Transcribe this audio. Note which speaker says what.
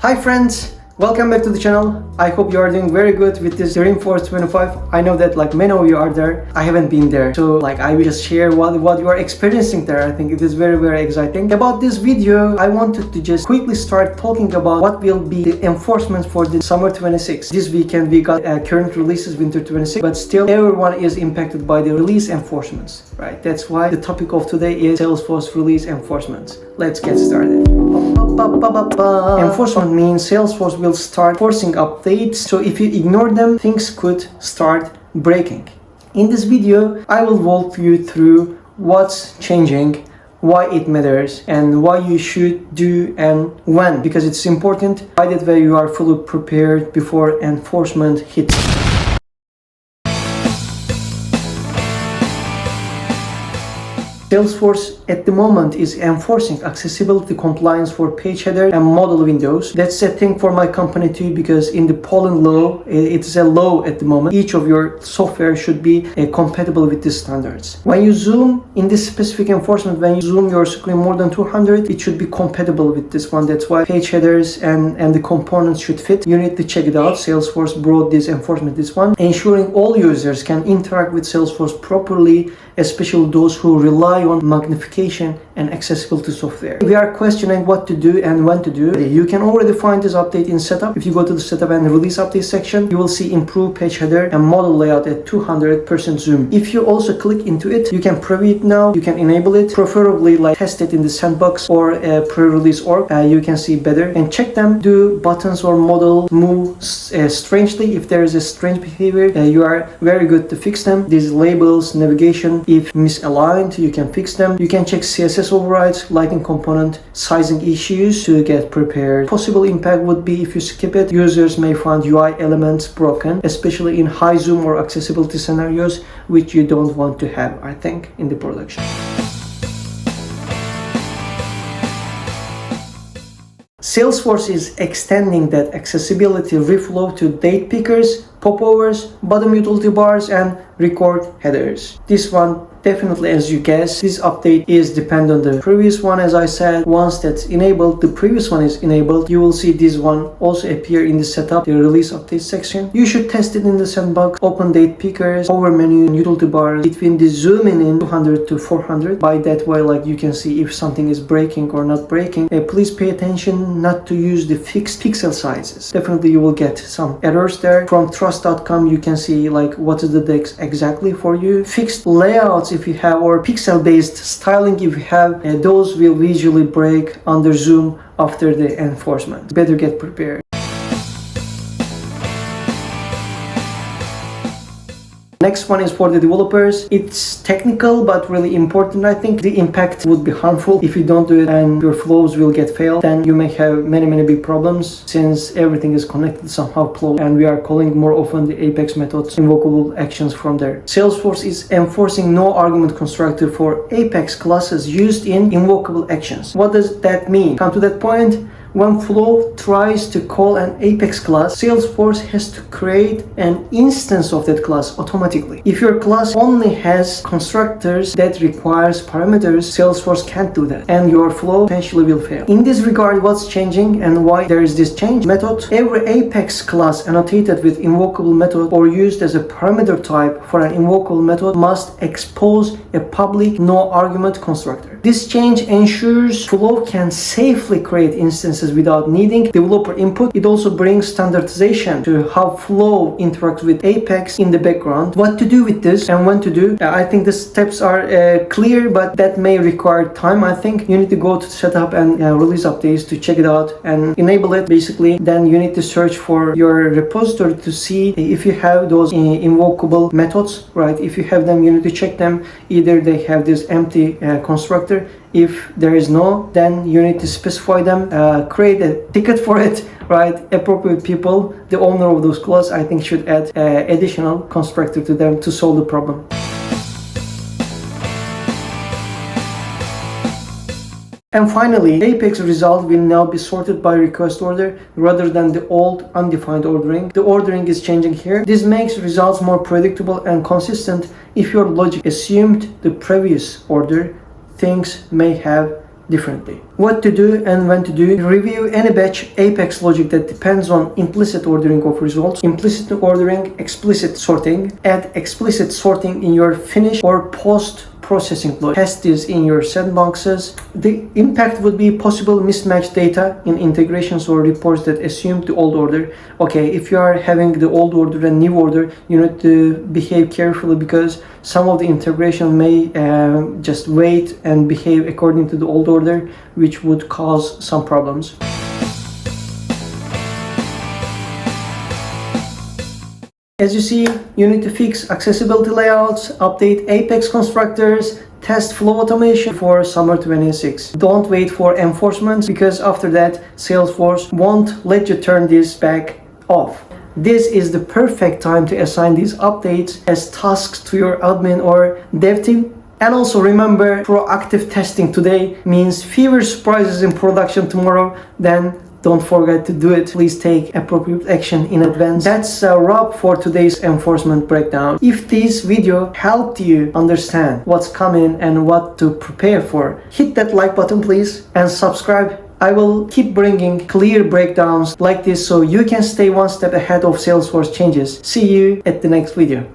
Speaker 1: Hi friends, welcome back to the channel. I hope you are doing very good with this Dreamforce 25. I know that many of you are there. I haven't been there, so I will just share what you are experiencing there. I think it is very exciting. About this video, I wanted to just quickly start talking about what will be the enforcement for the summer 26. This weekend we got current releases winter 26, but still everyone is impacted by the release enforcements, right? That's why the topic of today is Salesforce release enforcements. Let's get started. Enforcement means Salesforce will start forcing updates, so if you ignore them, things could start breaking. In this video, I will walk you through what's changing, why it matters, and why you should do and when, because it's important. By that way, you are fully prepared before enforcement hits. Salesforce at the moment is enforcing accessibility compliance for page header and modal windows. That's a thing for my company too, because in the Poland law, it's a law at the moment. Each of your software should be compatible with these standards. When you zoom in this specific enforcement, when you zoom your screen more than 200, it should be compatible with this one. That's why page headers and the components should fit. You need to check it out. Salesforce brought this enforcement, this one, ensuring all users can interact with Salesforce properly, especially those who rely on magnification and accessibility software. We are questioning what to do and when to do. You can already find this update in setup. If you go to the setup and release update section, you will see improved page header and model layout at 200% zoom. If you also click into it, you can preview it now. You can enable it, preferably test it in the sandbox or pre-release org. You can see better and check them. Do buttons or model move strangely? If there is a strange behavior, you are very good to fix them. These labels, navigation, if misaligned, you can fix them. You can check CSS overrides, lighting component, sizing issues to get prepared. Possible impact would be if you skip it, users may find UI elements broken, especially in high zoom or accessibility scenarios, which you don't want to have, I think, in the production. Salesforce is extending that accessibility reflow to date pickers, popovers, bottom utility bars, and record headers. This one, definitely, as you guess, this update is dependent on the previous one. As I said, once that's enabled, the previous one is enabled, you will see this one also appear in the setup, the release update section. You should test it in the sandbox, open date pickers, power menu, and utility bars between the zooming in 200 to 400. By that way, you can see if something is breaking or not breaking. Please pay attention not to use the fixed pixel sizes. Definitely you will get some errors there. From trust.com, you can see what is the dex exactly for you. Fixed layouts if you have, or pixel based styling if you have, those will visually break under zoom after the enforcement. Better get prepared. Next one is for the developers. It's technical but really important. I think the impact would be harmful if you don't do it and your flows will get failed. Then you may have many big problems, since everything is connected somehow close, and we are calling more often the Apex methods, invocable actions from there. Salesforce is enforcing no argument constructor for Apex classes used in invocable actions. What does that mean? Come to that point. When Flow tries to call an Apex class, Salesforce has to create an instance of that class automatically. If your class only has constructors that requires parameters, Salesforce can't do that, and your flow potentially will fail. In this regard, what's changing and why there is this change? Method. Every Apex class annotated with invocable method or used as a parameter type for an invocable method must expose a public no argument constructor. This change ensures Flow can safely create instances without needing developer input. It also brings standardization to how Flow interacts with Apex in the background. What to do with this and when to do? I think the steps are clear, but that may require time. I think you need to go to setup and release updates to check it out and enable it. Basically, then you need to search for your repository to see if you have those invocable methods, right? If you have them, you need to check them. Either they have this empty constructor. If there is no, then you need to specify them, create a ticket for it, right? Appropriate people, the owner of those classes, I think should add additional constructor to them to solve the problem. And finally, Apex result will now be sorted by request order rather than the old undefined ordering. The ordering is changing here. This makes results more predictable and consistent. If your logic assumed the previous order, things may have differently. What to do and when to do. Review any batch apex logic that depends on implicit ordering of results. Implicit ordering, explicit sorting. Add explicit sorting in your finish or post processing logic. Test this in your sandboxes. The impact would be possible mismatched data in integrations or reports that assume the old order. Okay, if you are having the old order and new order, you need to behave carefully because some of the integration may just wait and behave according to the old order, which would cause some problems. As you see, you need to fix accessibility layouts, update Apex constructors, test flow automation for summer 26. Don't wait for enforcements because after that, Salesforce won't let you turn this back off. This is the perfect time to assign these updates as tasks to your admin or dev team. And also remember, proactive testing today means fewer surprises in production tomorrow. Then don't forget to do it. Please take appropriate action in advance. That's a wrap for today's enforcement breakdown. If this video helped you understand what's coming and what to prepare for, hit that like button please and subscribe. I will keep bringing clear breakdowns like this so you can stay one step ahead of Salesforce changes. See you at the next video.